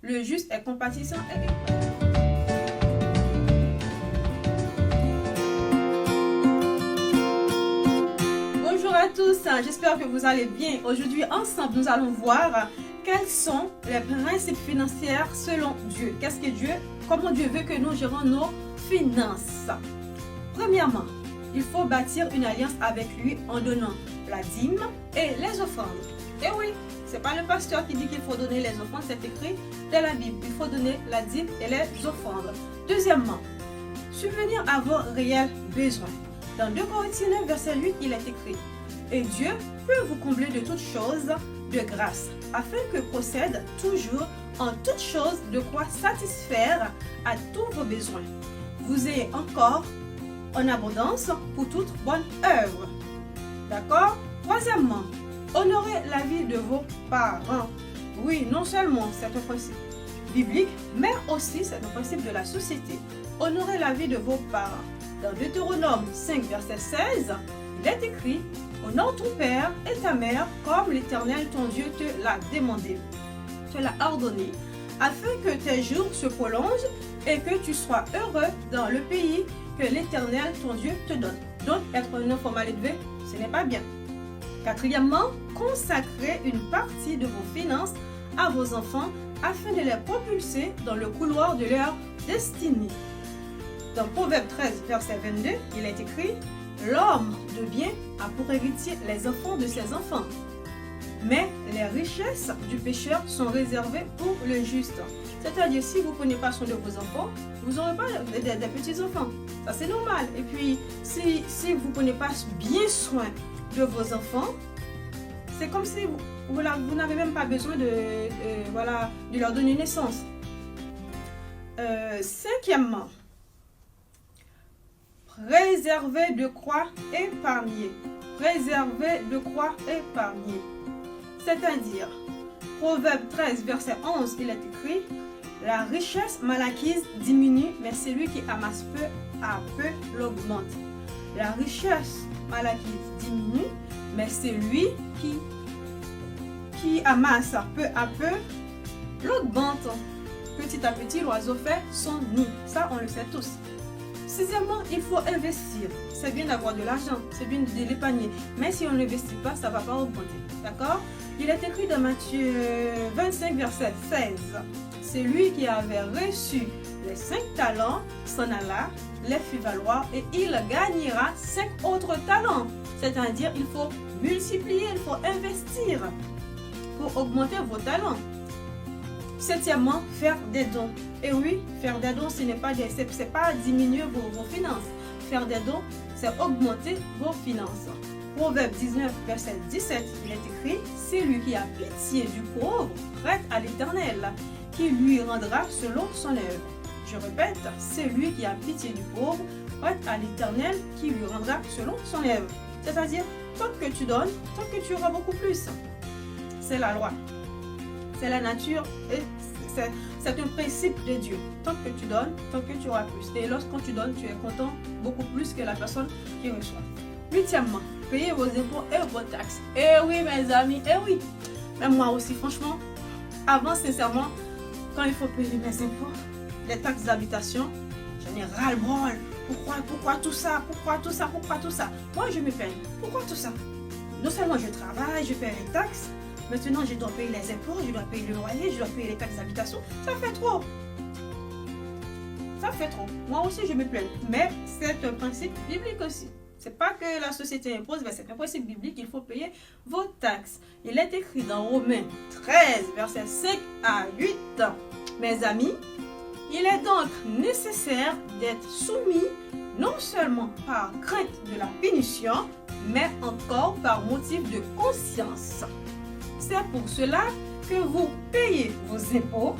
Le juste est compatissant et équitable. Bonjour à tous, j'espère que vous allez bien. Aujourd'hui, ensemble, nous allons voir quels sont les principes financiers selon Dieu. Qu'est-ce que Dieu, comment Dieu veut que nous gérons nos finances. Premièrement, il faut bâtir une alliance avec lui en donnant la dîme et les offrandes. Et oui, c'est pas le pasteur qui dit qu'il faut donner les offrandes, c'est écrit dans la Bible. Il faut donner la dîme et les offrandes. Deuxièmement, subvenir à vos réels besoins. Dans 2 Corinthiens 9, verset 8, il est écrit: et Dieu peut vous combler de toutes choses de grâce, afin que procède toujours en toutes choses de quoi satisfaire à tous vos besoins. Vous ayez encore en abondance pour toute bonne œuvre. D'accord? Troisièmement, honorez la vie de vos parents. Oui, non seulement c'est un principe biblique, mais aussi c'est un principe de la société. Honorez la vie de vos parents. Dans Deutéronome 5, verset 16, il est écrit: honore ton père et ta mère comme l'Éternel ton Dieu te l'a demandé, te l'a ordonné, afin que tes jours se prolongent et que tu sois heureux dans le pays que l'Éternel ton Dieu te donne. Donc, être un enfant mal élevé, ce n'est pas bien. Quatrièmement, consacrez une partie de vos finances à vos enfants afin de les propulser dans le couloir de leur destinée. Dans Proverbe 13, verset 22, il est écrit: l'homme de bien a pour héritier les enfants de ses enfants, mais les richesses du pécheur sont réservées pour le juste. C'est-à-dire, si vous ne prenez pas soin de vos enfants, vous n'aurez pas des petits-enfants. Ça, c'est normal. Et puis, si vous ne prenez pas bien soin de vos enfants, c'est comme si vous n'avez même pas besoin de leur donner naissance. Cinquièmement, préserver de quoi épargner. Préserver de quoi épargner. C'est-à-dire, Proverbe 13, verset 11, il est écrit: la richesse mal acquise diminue, mais celui qui amasse peu à peu l'augmente. La richesse mal acquise diminue, mais celui qui amasse peu à peu l'augmente. Petit à petit, l'oiseau fait son nid. Ça, on le sait tous. Sixièmement, il faut investir. C'est bien d'avoir de l'argent, c'est bien de l'épargner. Mais si on n'investit pas, ça ne va pas augmenter. D'accord? Il est écrit dans Matthieu 25, verset 16. Celui qui avait reçu les 5 talents s'en alla, les fit valoir et il gagnera 5 autres talents. C'est-à-dire, il faut multiplier, il faut investir pour augmenter vos talents. Septièmement, faire des dons. Et oui, faire des dons, ce n'est pas diminuer vos finances. Faire des dons, c'est augmenter vos finances. Proverbe 19, verset 17, il est écrit: celui qui a pitié du pauvre prête à l'Éternel, qui lui rendra selon son œuvre. Je répète, celui qui a pitié du pauvre prête à l'Éternel, qui lui rendra selon son œuvre. C'est-à-dire, tant que tu donnes, tant que tu auras beaucoup plus. C'est la loi. C'est la nature et c'est un principe de Dieu. Tant que tu donnes, tant que tu auras plus. Et lorsque tu donnes, tu es content beaucoup plus que la personne qui reçoit. Huitièmement, payez vos impôts et vos taxes. Eh oui, mes amis, eh oui. Même moi aussi, franchement, avant, sincèrement, quand il faut payer mes impôts, les taxes d'habitation, j'en ai ras-le-bol. Pourquoi tout ça? Pourquoi tout ça? Pourquoi tout ça? Moi, je me paye. Pourquoi tout ça? Non seulement je travaille, je paye les taxes, maintenant je dois payer les impôts, je dois payer le loyer, je dois payer les taxes d'habitation. Ça fait trop. Ça fait trop. Moi aussi, je me plains. Mais c'est un principe biblique aussi. C'est pas que la société impose, mais c'est un principe biblique, il faut payer vos taxes. Il est écrit dans Romains 13, versets 5 à 8. Mes amis, il est donc nécessaire d'être soumis non seulement par crainte de la punition, mais encore par motif de conscience. C'est pour cela que vous payez vos impôts,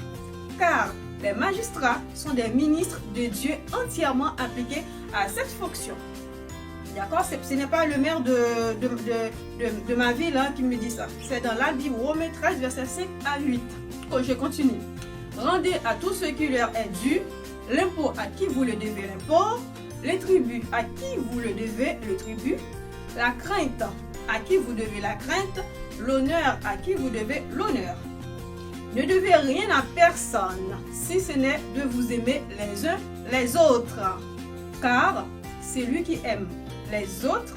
car les magistrats sont des ministres de Dieu entièrement appliqués à cette fonction. D'accord? Ce n'est pas le maire de ma ville qui me dit ça. C'est dans la Bible, Romains 13, verset 5 à 8. Je continue. Rendez à tous ceux qui leur est dû, l'impôt à qui vous le devez l'impôt, les tribus à qui vous le devez le tribut, la crainte à qui vous devez la crainte, l'honneur à qui vous devez l'honneur. Ne devez rien à personne, si ce n'est de vous aimer les uns les autres. Car celui qui aime les autres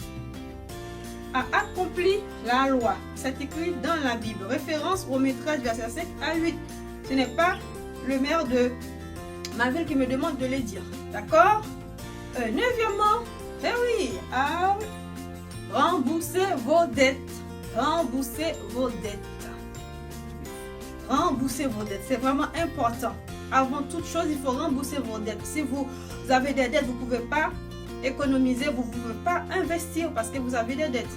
a accompli la loi. C'est écrit dans la Bible. Référence Romains 13, verset 5 à 8. Ce n'est pas le maire de ma ville qui me demande de le dire. D'accord? Neuvièmement, eh oui, remboursez vos dettes. Remboursez vos dettes. Remboursez vos dettes. C'est vraiment important. Avant toute chose, il faut rembourser vos dettes. Si vous avez des dettes, vous ne pouvez pas économiser, vous ne pouvez pas investir parce que vous avez des dettes.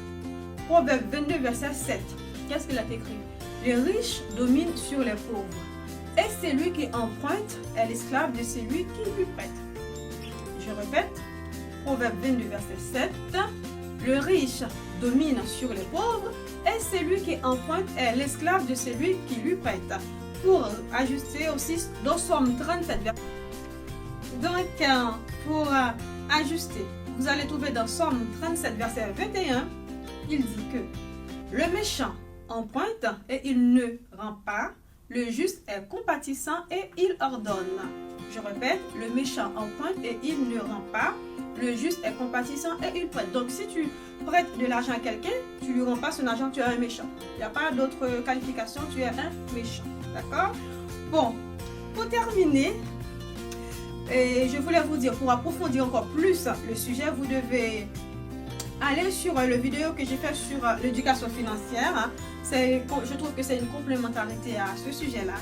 Proverbe 22, verset 7. Qu'est-ce qu'il a écrit? Les riches dominent sur les pauvres. Et celui qui emprunte est l'esclave de celui qui lui prête. Je répète. Proverbe 22, verset 7. Le riche domine sur les pauvres et celui qui emprunte est l'esclave de celui qui lui prête. Pour ajuster aussi dans Somme 37, donc pour ajuster, vous allez trouver dans Somme 37, verset 21, il dit que le méchant emprunte et il ne rend pas, le juste est compatissant et il ordonne. Je répète, le méchant emprunte et il ne rend pas, le juste est compatissant et il prête. Donc si tu prêtes de l'argent à quelqu'un, tu lui rends pas son argent, tu es un méchant. Il n'y a pas d'autre qualification, tu es un méchant. D'accord? Bon, pour terminer, et je voulais vous dire, pour approfondir encore plus le sujet, vous devez aller sur le vidéo que j'ai fait sur l'éducation financière. Je trouve que c'est une complémentarité à ce sujet-là.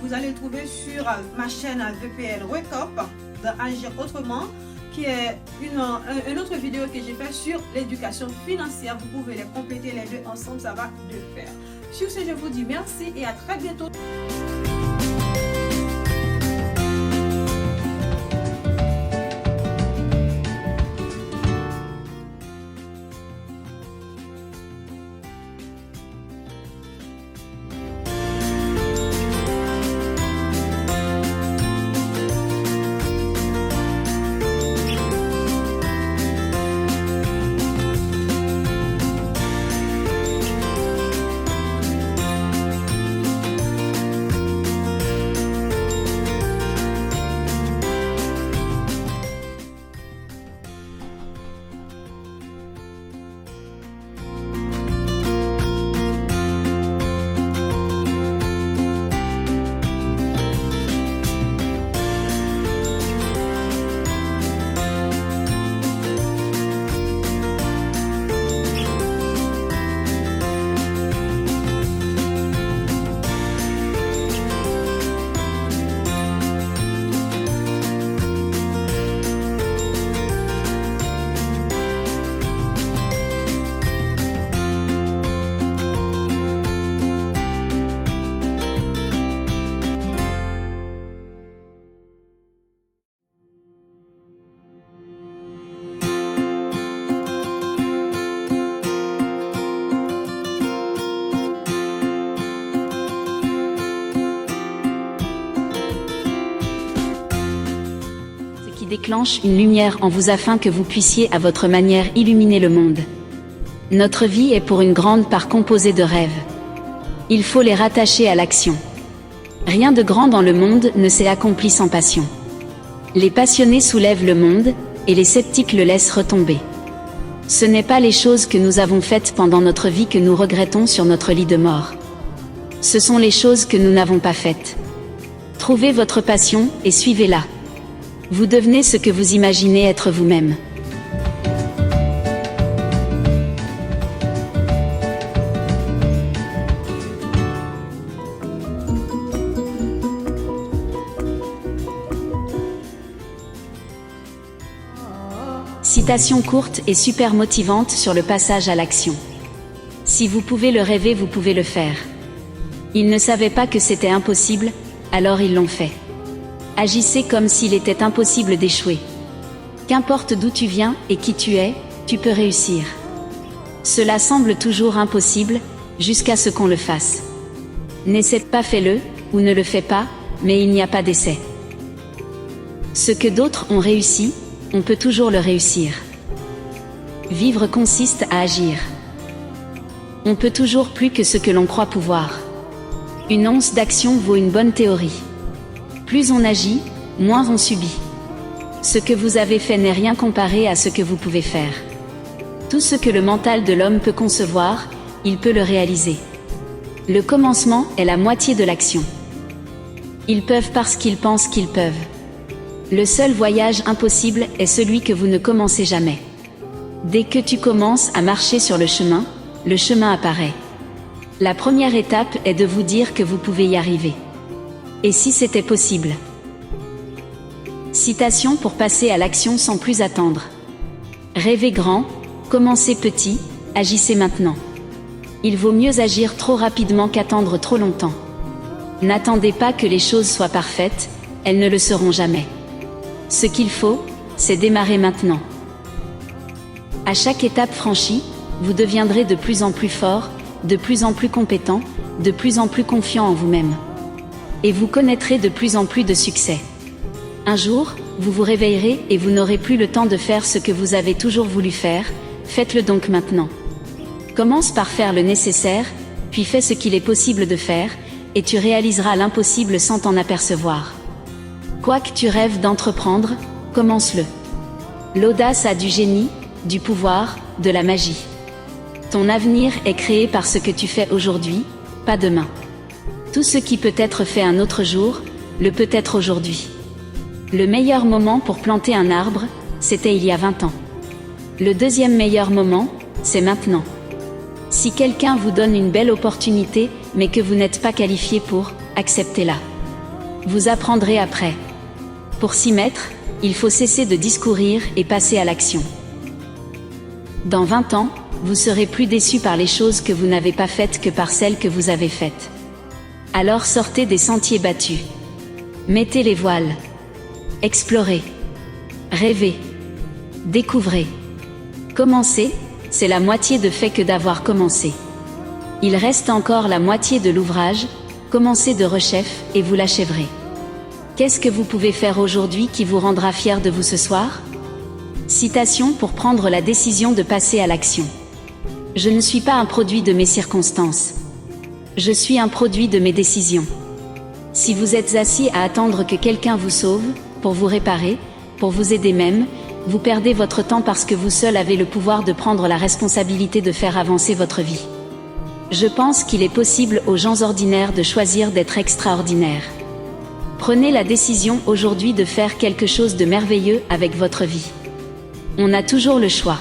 Vous allez le trouver sur ma chaîne VPL Wake Up dans Agir Autrement, qui est une autre vidéo que j'ai fait sur l'éducation financière. Vous pouvez les compléter les deux ensemble, ça va de pair. Sur ce, je vous dis merci et à très bientôt. Déclenche une lumière en vous afin que vous puissiez à votre manière illuminer le monde. Notre vie est pour une grande part composée de rêves. Il faut les rattacher à l'action. Rien de grand dans le monde ne s'est accompli sans passion. Les passionnés soulèvent le monde, et les sceptiques le laissent retomber. Ce n'est pas les choses que nous avons faites pendant notre vie que nous regrettons sur notre lit de mort. Ce sont les choses que nous n'avons pas faites. Trouvez votre passion et suivez-la. Vous devenez ce que vous imaginez être vous-même. Citation courte et super motivante sur le passage à l'action. Si vous pouvez le rêver, vous pouvez le faire. Ils ne savaient pas que c'était impossible, alors ils l'ont fait. Agissez comme s'il était impossible d'échouer. Qu'importe d'où tu viens et qui tu es, tu peux réussir. Cela semble toujours impossible, jusqu'à ce qu'on le fasse. N'essaie pas, fais-le, ou ne le fais pas, mais il n'y a pas d'essai. Ce que d'autres ont réussi, on peut toujours le réussir. Vivre consiste à agir. On peut toujours plus que ce que l'on croit pouvoir. Une once d'action vaut une bonne théorie. Plus on agit, moins on subit. Ce que vous avez fait n'est rien comparé à ce que vous pouvez faire. Tout ce que le mental de l'homme peut concevoir, il peut le réaliser. Le commencement est la moitié de l'action. Ils peuvent parce qu'ils pensent qu'ils peuvent. Le seul voyage impossible est celui que vous ne commencez jamais. Dès que tu commences à marcher sur le chemin apparaît. La première étape est de vous dire que vous pouvez y arriver. Et si c'était possible? Citation pour passer à l'action sans plus attendre. Rêvez grand, commencez petit, agissez maintenant. Il vaut mieux agir trop rapidement qu'attendre trop longtemps. N'attendez pas que les choses soient parfaites, elles ne le seront jamais. Ce qu'il faut, c'est démarrer maintenant. À chaque étape franchie, vous deviendrez de plus en plus fort, de plus en plus compétent, de plus en plus confiant en vous-même. Et vous connaîtrez de plus en plus de succès. Un jour, vous vous réveillerez et vous n'aurez plus le temps de faire ce que vous avez toujours voulu faire, faites-le donc maintenant. Commence par faire le nécessaire, puis fais ce qu'il est possible de faire, et tu réaliseras l'impossible sans t'en apercevoir. Quoi que tu rêves d'entreprendre, commence-le. L'audace a du génie, du pouvoir, de la magie. Ton avenir est créé par ce que tu fais aujourd'hui, pas demain. Tout ce qui peut être fait un autre jour, le peut être aujourd'hui. Le meilleur moment pour planter un arbre, c'était il y a 20 ans. Le deuxième meilleur moment, c'est maintenant. Si quelqu'un vous donne une belle opportunité, mais que vous n'êtes pas qualifié pour, acceptez-la. Vous apprendrez après. Pour s'y mettre, il faut cesser de discourir et passer à l'action. Dans 20 ans, vous serez plus déçu par les choses que vous n'avez pas faites que par celles que vous avez faites. Alors sortez des sentiers battus. Mettez les voiles. Explorez. Rêvez. Découvrez. Commencez, c'est la moitié de fait que d'avoir commencé. Il reste encore la moitié de l'ouvrage, commencez de rechef et vous l'achèverez. Qu'est-ce que vous pouvez faire aujourd'hui qui vous rendra fier de vous ce soir? Citation pour prendre la décision de passer à l'action. Je ne suis pas un produit de mes circonstances. Je suis un produit de mes décisions. Si vous êtes assis à attendre que quelqu'un vous sauve, pour vous réparer, pour vous aider même, vous perdez votre temps parce que vous seul avez le pouvoir de prendre la responsabilité de faire avancer votre vie. Je pense qu'il est possible aux gens ordinaires de choisir d'être extraordinaires. Prenez la décision aujourd'hui de faire quelque chose de merveilleux avec votre vie. On a toujours le choix.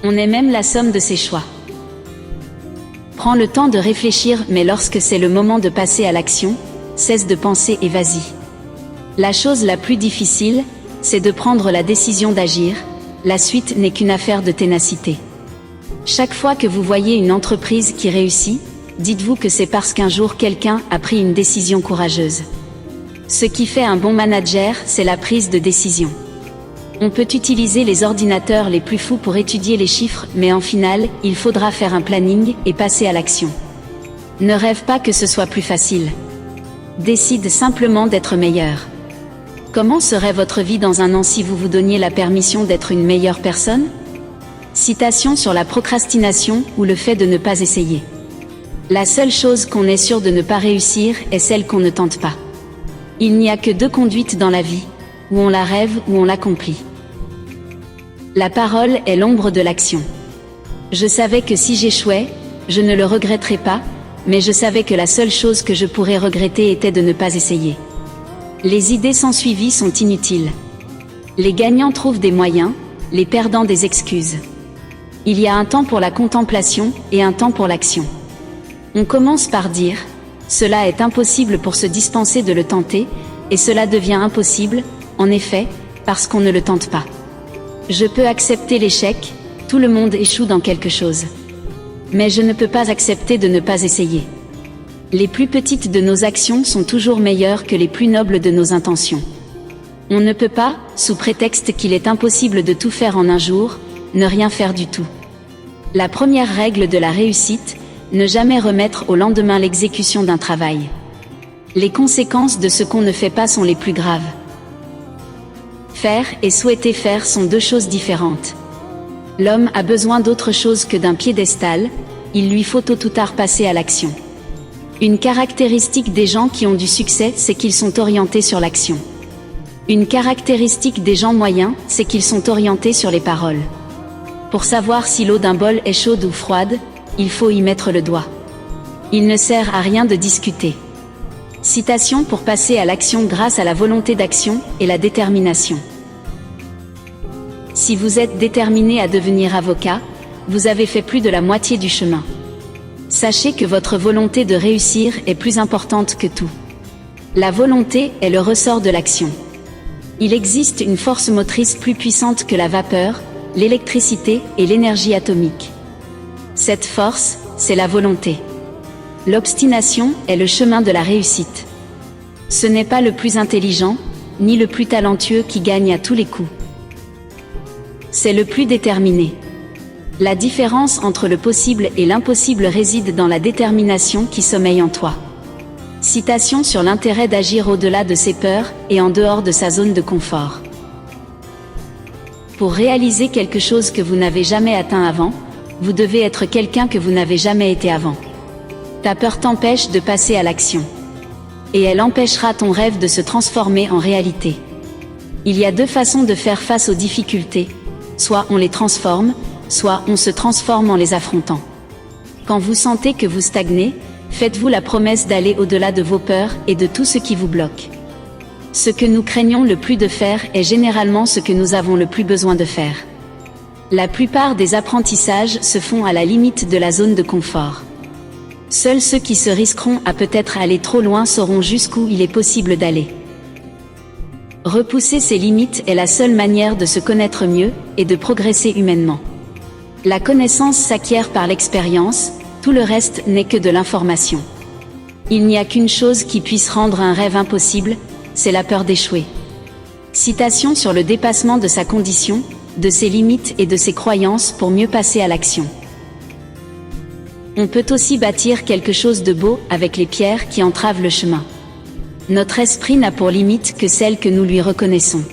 On est même la somme de ses choix. Prends le temps de réfléchir, mais lorsque c'est le moment de passer à l'action, cesse de penser et vas-y. La chose la plus difficile, c'est de prendre la décision d'agir, la suite n'est qu'une affaire de ténacité. Chaque fois que vous voyez une entreprise qui réussit, dites-vous que c'est parce qu'un jour quelqu'un a pris une décision courageuse. Ce qui fait un bon manager, c'est la prise de décision. On peut utiliser les ordinateurs les plus fous pour étudier les chiffres, mais en finale, il faudra faire un planning et passer à l'action. Ne rêve pas que ce soit plus facile. Décide simplement d'être meilleur. Comment serait votre vie dans un an si vous vous donniez la permission d'être une meilleure personne? Citation sur la procrastination ou le fait de ne pas essayer. La seule chose qu'on est sûr de ne pas réussir est celle qu'on ne tente pas. Il n'y a que deux conduites dans la vie, où on la rêve ou on l'accomplit. La parole est l'ombre de l'action. Je savais que si j'échouais, je ne le regretterais pas, mais je savais que la seule chose que je pourrais regretter était de ne pas essayer. Les idées sans suivi sont inutiles. Les gagnants trouvent des moyens, les perdants des excuses. Il y a un temps pour la contemplation et un temps pour l'action. On commence par dire « cela est impossible » pour se dispenser de le tenter, et cela devient impossible, en effet, parce qu'on ne le tente pas. Je peux accepter l'échec, tout le monde échoue dans quelque chose. Mais je ne peux pas accepter de ne pas essayer. Les plus petites de nos actions sont toujours meilleures que les plus nobles de nos intentions. On ne peut pas, sous prétexte qu'il est impossible de tout faire en un jour, ne rien faire du tout. La première règle de la réussite, ne jamais remettre au lendemain l'exécution d'un travail. Les conséquences de ce qu'on ne fait pas sont les plus graves. Faire et souhaiter faire sont deux choses différentes. L'homme a besoin d'autre chose que d'un piédestal, il lui faut tôt ou tard passer à l'action. Une caractéristique des gens qui ont du succès, c'est qu'ils sont orientés sur l'action. Une caractéristique des gens moyens, c'est qu'ils sont orientés sur les paroles. Pour savoir si l'eau d'un bol est chaude ou froide, il faut y mettre le doigt. Il ne sert à rien de discuter. Citation pour passer à l'action grâce à la volonté d'action et la détermination. Si vous êtes déterminé à devenir avocat, vous avez fait plus de la moitié du chemin. Sachez que votre volonté de réussir est plus importante que tout. La volonté est le ressort de l'action. Il existe une force motrice plus puissante que la vapeur, l'électricité et l'énergie atomique. Cette force, c'est la volonté. L'obstination est le chemin de la réussite. Ce n'est pas le plus intelligent, ni le plus talentueux qui gagne à tous les coups. C'est le plus déterminé. La différence entre le possible et l'impossible réside dans la détermination qui sommeille en toi. Citation sur l'intérêt d'agir au-delà de ses peurs et en dehors de sa zone de confort. Pour réaliser quelque chose que vous n'avez jamais atteint avant, vous devez être quelqu'un que vous n'avez jamais été avant. Ta peur t'empêche de passer à l'action. Et elle empêchera ton rêve de se transformer en réalité. Il y a deux façons de faire face aux difficultés. Soit on les transforme, soit on se transforme en les affrontant. Quand vous sentez que vous stagnez, faites-vous la promesse d'aller au-delà de vos peurs et de tout ce qui vous bloque. Ce que nous craignons le plus de faire est généralement ce que nous avons le plus besoin de faire. La plupart des apprentissages se font à la limite de la zone de confort. Seuls ceux qui se risqueront à peut-être aller trop loin sauront jusqu'où il est possible d'aller. Repousser ses limites est la seule manière de se connaître mieux et de progresser humainement. La connaissance s'acquiert par l'expérience, tout le reste n'est que de l'information. Il n'y a qu'une chose qui puisse rendre un rêve impossible, c'est la peur d'échouer. Citation sur le dépassement de sa condition, de ses limites et de ses croyances pour mieux passer à l'action. On peut aussi bâtir quelque chose de beau avec les pierres qui entravent le chemin. Notre esprit n'a pour limite que celle que nous lui reconnaissons.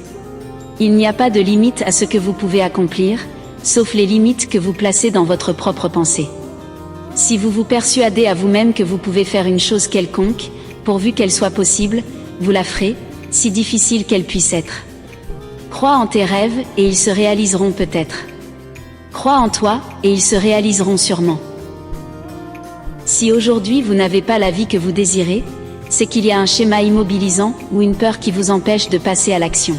Il n'y a pas de limite à ce que vous pouvez accomplir, sauf les limites que vous placez dans votre propre pensée. Si vous vous persuadez à vous-même que vous pouvez faire une chose quelconque, pourvu qu'elle soit possible, vous la ferez, si difficile qu'elle puisse être. Crois en tes rêves et ils se réaliseront peut-être. Crois en toi et ils se réaliseront sûrement. Si aujourd'hui vous n'avez pas la vie que vous désirez, c'est qu'il y a un schéma immobilisant ou une peur qui vous empêche de passer à l'action.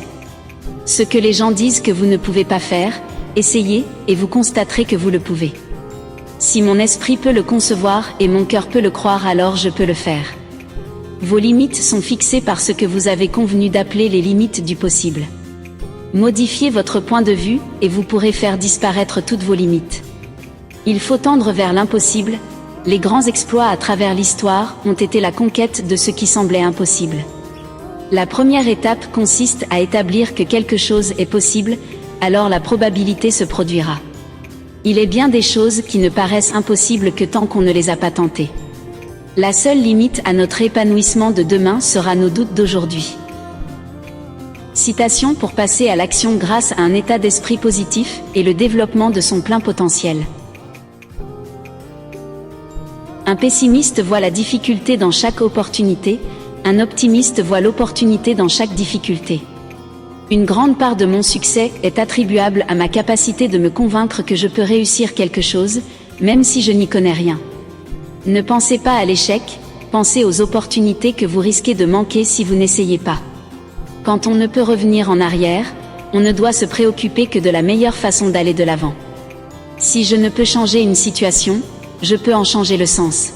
Ce que les gens disent que vous ne pouvez pas faire, essayez et vous constaterez que vous le pouvez. Si mon esprit peut le concevoir et mon cœur peut le croire, alors je peux le faire. Vos limites sont fixées par ce que vous avez convenu d'appeler les limites du possible. Modifiez votre point de vue et vous pourrez faire disparaître toutes vos limites. Il faut tendre vers l'impossible. Les grands exploits à travers l'histoire ont été la conquête de ce qui semblait impossible. La première étape consiste à établir que quelque chose est possible, alors la probabilité se produira. Il est bien des choses qui ne paraissent impossibles que tant qu'on ne les a pas tentées. La seule limite à notre épanouissement de demain sera nos doutes d'aujourd'hui. Citation pour passer à l'action grâce à un état d'esprit positif et le développement de son plein potentiel. Un pessimiste voit la difficulté dans chaque opportunité, un optimiste voit l'opportunité dans chaque difficulté. Une grande part de mon succès est attribuable à ma capacité de me convaincre que je peux réussir quelque chose, même si je n'y connais rien. Ne pensez pas à l'échec, pensez aux opportunités que vous risquez de manquer si vous n'essayez pas. Quand on ne peut revenir en arrière, on ne doit se préoccuper que de la meilleure façon d'aller de l'avant. Si je ne peux changer une situation, je peux en changer le sens.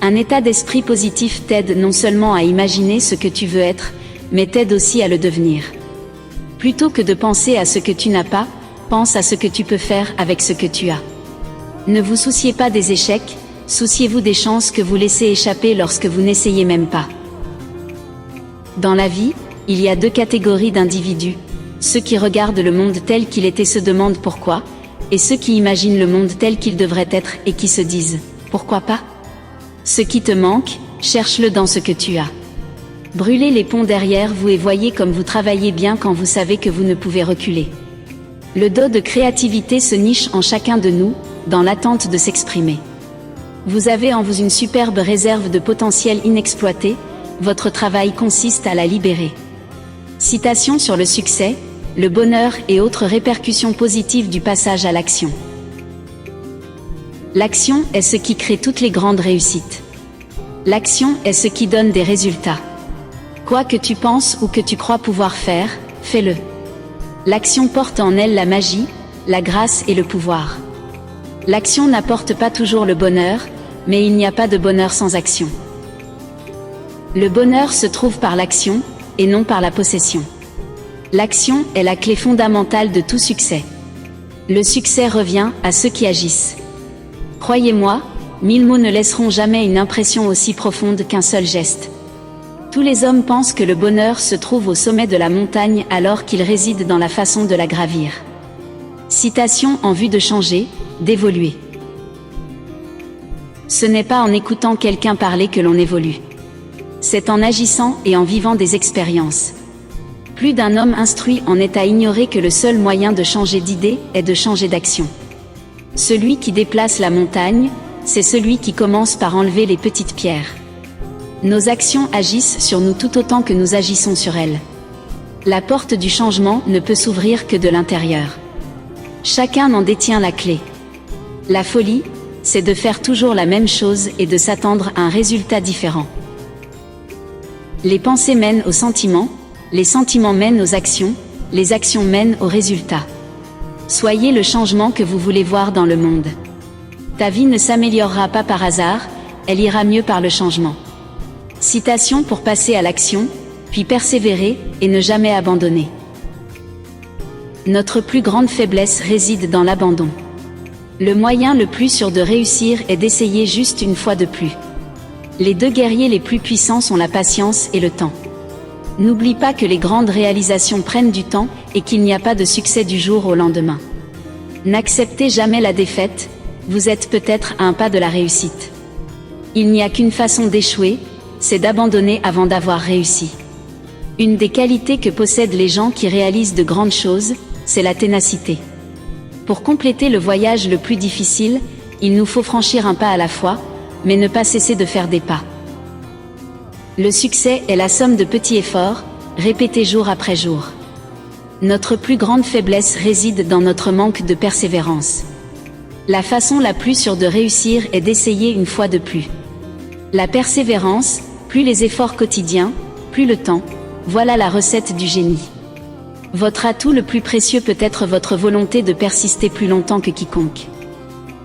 Un état d'esprit positif t'aide non seulement à imaginer ce que tu veux être, mais t'aide aussi à le devenir. Plutôt que de penser à ce que tu n'as pas, pense à ce que tu peux faire avec ce que tu as. Ne vous souciez pas des échecs, souciez-vous des chances que vous laissez échapper lorsque vous n'essayez même pas. Dans la vie, il y a deux catégories d'individus, ceux qui regardent le monde tel qu'il est et se demandent pourquoi, et ceux qui imaginent le monde tel qu'il devrait être et qui se disent « pourquoi pas ?» Ce qui te manque, cherche-le dans ce que tu as. Brûlez les ponts derrière vous et voyez comme vous travaillez bien quand vous savez que vous ne pouvez reculer. Le dos de créativité se niche en chacun de nous, dans l'attente de s'exprimer. Vous avez en vous une superbe réserve de potentiel inexploité, votre travail consiste à la libérer. Citation sur le succès, le bonheur et autres répercussions positives du passage à l'action. L'action est ce qui crée toutes les grandes réussites. L'action est ce qui donne des résultats. Quoi que tu penses ou que tu crois pouvoir faire, fais-le. L'action porte en elle la magie, la grâce et le pouvoir. L'action n'apporte pas toujours le bonheur, mais il n'y a pas de bonheur sans action. Le bonheur se trouve par l'action, et non par la possession. L'action est la clé fondamentale de tout succès. Le succès revient à ceux qui agissent. Croyez-moi, 1000 mots ne laisseront jamais une impression aussi profonde qu'un seul geste. Tous les hommes pensent que le bonheur se trouve au sommet de la montagne alors qu'il réside dans la façon de la gravir. Citation en vue de changer, d'évoluer. Ce n'est pas en écoutant quelqu'un parler que l'on évolue. C'est en agissant et en vivant des expériences. Plus d'un homme instruit en est à ignorer que le seul moyen de changer d'idée est de changer d'action. Celui qui déplace la montagne, c'est celui qui commence par enlever les petites pierres. Nos actions agissent sur nous tout autant que nous agissons sur elles. La porte du changement ne peut s'ouvrir que de l'intérieur. Chacun en détient la clé. La folie, c'est de faire toujours la même chose et de s'attendre à un résultat différent. Les pensées mènent aux sentiments, les sentiments mènent aux actions, les actions mènent aux résultats. Soyez le changement que vous voulez voir dans le monde. Ta vie ne s'améliorera pas par hasard, elle ira mieux par le changement. Citation pour passer à l'action, puis persévérer et ne jamais abandonner. Notre plus grande faiblesse réside dans l'abandon. Le moyen le plus sûr de réussir est d'essayer juste une fois de plus. Les deux guerriers les plus puissants sont la patience et le temps. N'oublie pas que les grandes réalisations prennent du temps et qu'il n'y a pas de succès du jour au lendemain. N'acceptez jamais la défaite, vous êtes peut-être à un pas de la réussite. Il n'y a qu'une façon d'échouer, c'est d'abandonner avant d'avoir réussi. Une des qualités que possèdent les gens qui réalisent de grandes choses, c'est la ténacité. Pour compléter le voyage le plus difficile, il nous faut franchir un pas à la fois, mais ne pas cesser de faire des pas. Le succès est la somme de petits efforts, répétés jour après jour. Notre plus grande faiblesse réside dans notre manque de persévérance. La façon la plus sûre de réussir est d'essayer une fois de plus. La persévérance, plus les efforts quotidiens, plus le temps, voilà la recette du génie. Votre atout le plus précieux peut être votre volonté de persister plus longtemps que quiconque.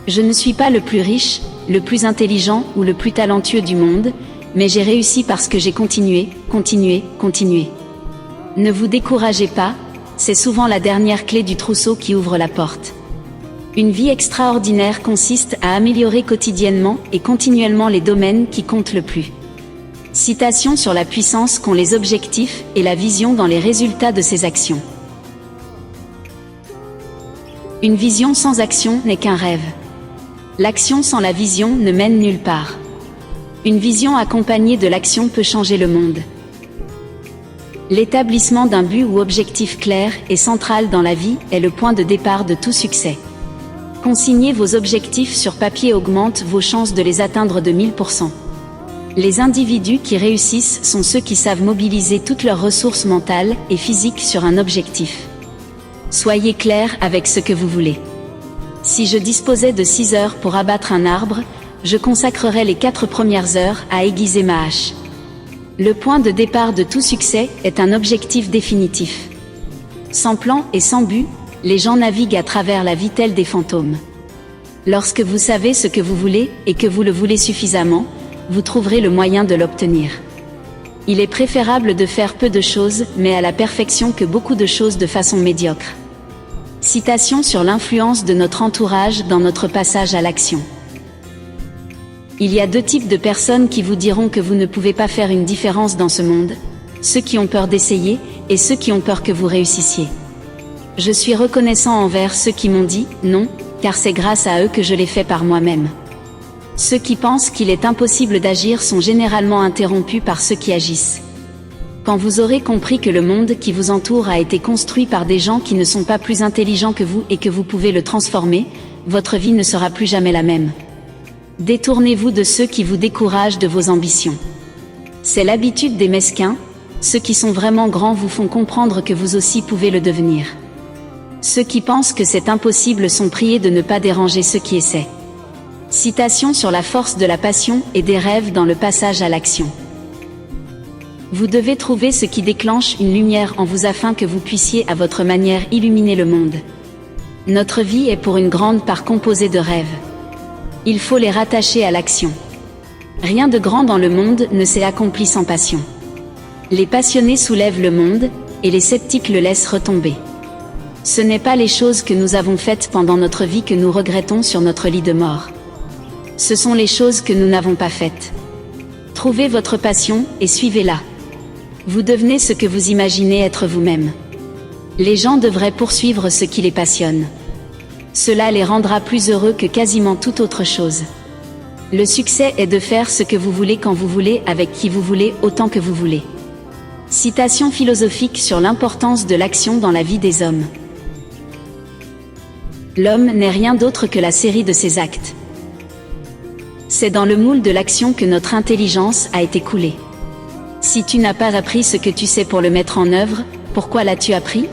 Je ne suis pas le plus riche, le plus intelligent ou le plus talentueux du monde, mais j'ai réussi parce que j'ai continué. Ne vous découragez pas, c'est souvent la dernière clé du trousseau qui ouvre la porte. Une vie extraordinaire consiste à améliorer quotidiennement et continuellement les domaines qui comptent le plus. Citation sur la puissance qu'ont les objectifs et la vision dans les résultats de ses actions. Une vision sans action n'est qu'un rêve. L'action sans la vision ne mène nulle part. Une vision accompagnée de l'action peut changer le monde. L'établissement d'un but ou objectif clair et central dans la vie est le point de départ de tout succès. Consigner vos objectifs sur papier augmente vos chances de les atteindre de 1000%. Les individus qui réussissent sont ceux qui savent mobiliser toutes leurs ressources mentales et physiques sur un objectif. Soyez clair avec ce que vous voulez. Si je disposais de 6 heures pour abattre un arbre, je consacrerais les 4 premières heures à aiguiser ma hache. Le point de départ de tout succès est un objectif définitif. Sans plan et sans but, les gens naviguent à travers la vie tels des fantômes. Lorsque vous savez ce que vous voulez et que vous le voulez suffisamment, vous trouverez le moyen de l'obtenir. Il est préférable de faire peu de choses, mais à la perfection que beaucoup de choses de façon médiocre. Citation sur l'influence de notre entourage dans notre passage à l'action. Il y a 2 types de personnes qui vous diront que vous ne pouvez pas faire une différence dans ce monde, ceux qui ont peur d'essayer et ceux qui ont peur que vous réussissiez. Je suis reconnaissant envers ceux qui m'ont dit « non », car c'est grâce à eux que je l'ai fait par moi-même. Ceux qui pensent qu'il est impossible d'agir sont généralement interrompus par ceux qui agissent. Quand vous aurez compris que le monde qui vous entoure a été construit par des gens qui ne sont pas plus intelligents que vous et que vous pouvez le transformer, votre vie ne sera plus jamais la même. Détournez-vous de ceux qui vous découragent de vos ambitions. C'est l'habitude des mesquins, ceux qui sont vraiment grands vous font comprendre que vous aussi pouvez le devenir. Ceux qui pensent que c'est impossible sont priés de ne pas déranger ceux qui essaient. Citation sur la force de la passion et des rêves dans le passage à l'action. Vous devez trouver ce qui déclenche une lumière en vous afin que vous puissiez à votre manière illuminer le monde. Notre vie est pour une grande part composée de rêves. Il faut les rattacher à l'action. Rien de grand dans le monde ne s'est accompli sans passion. Les passionnés soulèvent le monde, et les sceptiques le laissent retomber. Ce n'est pas les choses que nous avons faites pendant notre vie que nous regrettons sur notre lit de mort. Ce sont les choses que nous n'avons pas faites. Trouvez votre passion et suivez-la. Vous devenez ce que vous imaginez être vous-même. Les gens devraient poursuivre ce qui les passionne. Cela les rendra plus heureux que quasiment toute autre chose. Le succès est de faire ce que vous voulez quand vous voulez, avec qui vous voulez, autant que vous voulez. Citation philosophique sur l'importance de l'action dans la vie des hommes. L'homme n'est rien d'autre que la série de ses actes. C'est dans le moule de l'action que notre intelligence a été coulée. Si tu n'as pas appris ce que tu sais pour le mettre en œuvre, pourquoi l'as-tu appris?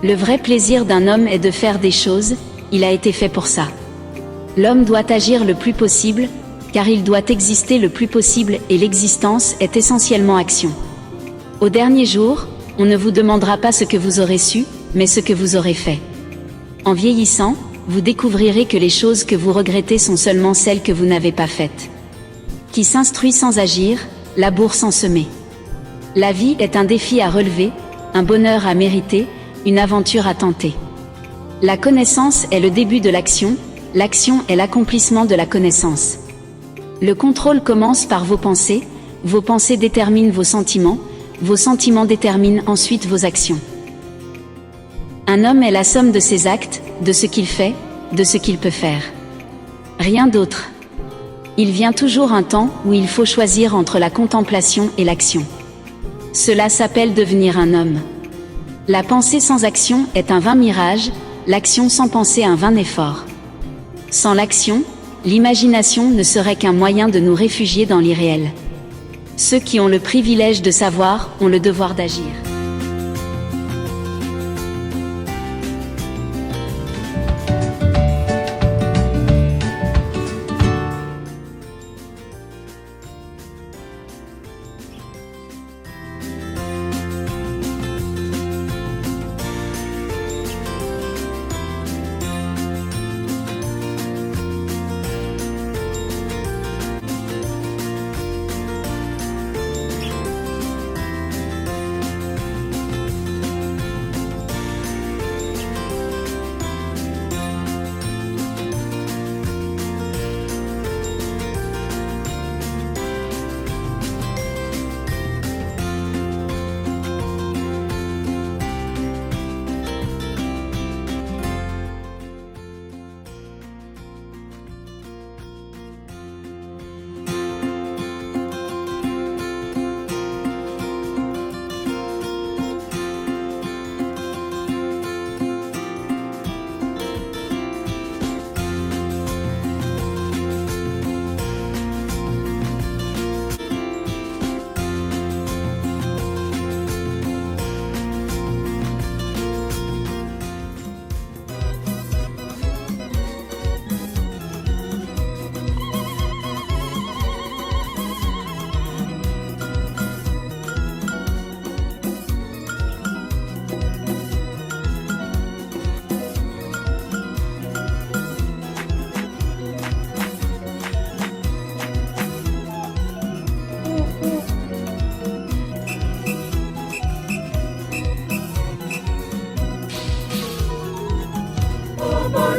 Le vrai plaisir d'un homme est de faire des choses, il a été fait pour ça. L'homme doit agir le plus possible, car il doit exister le plus possible et l'existence est essentiellement action. Au dernier jour, on ne vous demandera pas ce que vous aurez su, mais ce que vous aurez fait. En vieillissant, vous découvrirez que les choses que vous regrettez sont seulement celles que vous n'avez pas faites. Qui s'instruit sans agir, laboure sans semer. La vie est un défi à relever, un bonheur à mériter, une aventure à tenter. La connaissance est le début de l'action est l'accomplissement de la connaissance. Le contrôle commence par vos pensées déterminent vos sentiments déterminent ensuite vos actions. Un homme est la somme de ses actes, de ce qu'il fait, de ce qu'il peut faire. Rien d'autre. Il vient toujours un temps où il faut choisir entre la contemplation et l'action. Cela s'appelle devenir un homme. La pensée sans action est un vain mirage, l'action sans pensée un vain effort. Sans l'action, l'imagination ne serait qu'un moyen de nous réfugier dans l'irréel. Ceux qui ont le privilège de savoir ont le devoir d'agir.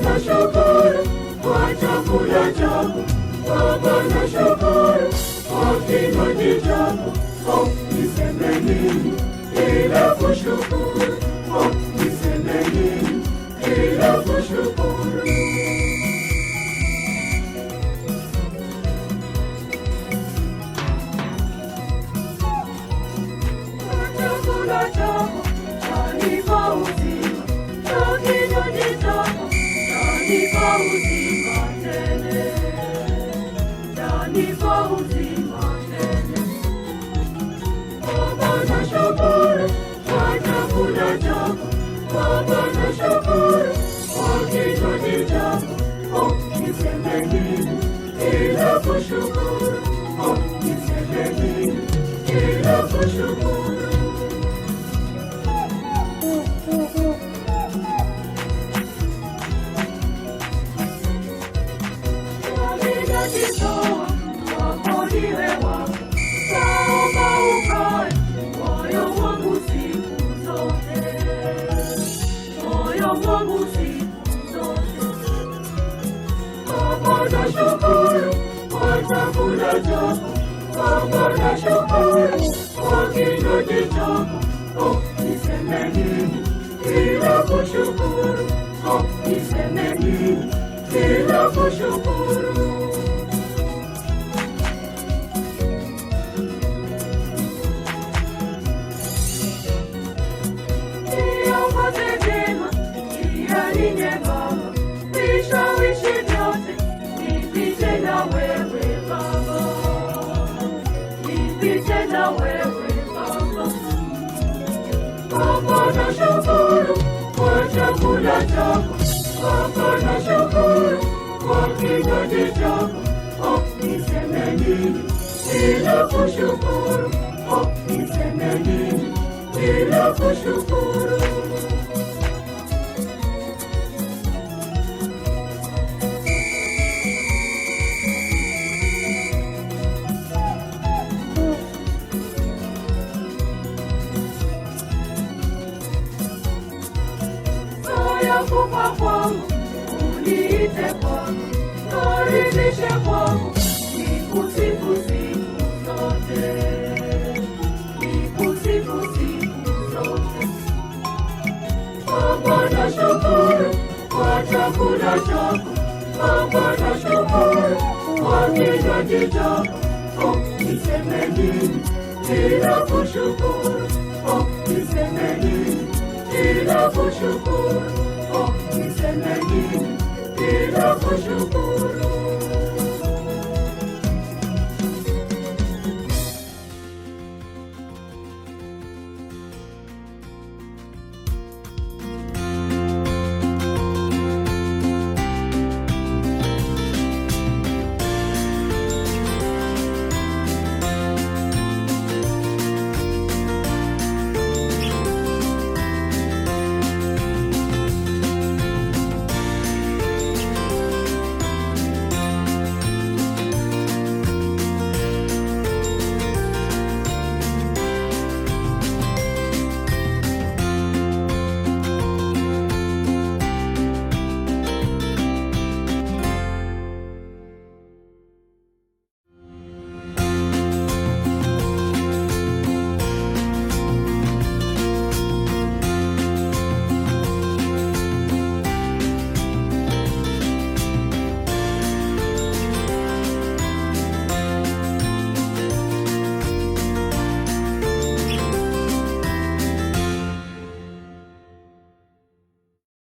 nashukuru kwa chakula chako, Baba nashukuru kwa kinywaji chako. Oh, niseme nini ila kushukuru? Oh, niseme nini ila kushukuru? Chakula chako chanipa uzima, na kinywaji chako chanipa uzima tele. bila kushukuru. Ninajitoa kwako niwe wako, naomba ukae moyo wangu siku zote, moyo wangu siku zote. Baba nashukuru kwa chakula chako, Baba nashukuru kwa kinywaji chako. Oh, niseme nini bila kushukuru? Oh, niseme nini bila kushukuru? Niongoze vyema njiani Baba, vishawishi vyote nipite na wewe Baba, nipite na wewe Baba. Baba nashukuru kwa chakula chako, Baba nashukuru kwa kinywaji chako. Oh, niseme nini bila kushukuru? Oh, niseme nini bila kushukuru? Saya kufa kwangu, uniite kwangu, naridhishe kwangu, nikusifu siku zote, nikusifu siku zote. Baba nashukuru kwa chakula chako, Baba nashukuru kwa kinywaji chako. Oh, niseme nini bila kushukuru? Oh, niseme nini bila kushukuru? Oh, niseme nini bila kushukuru?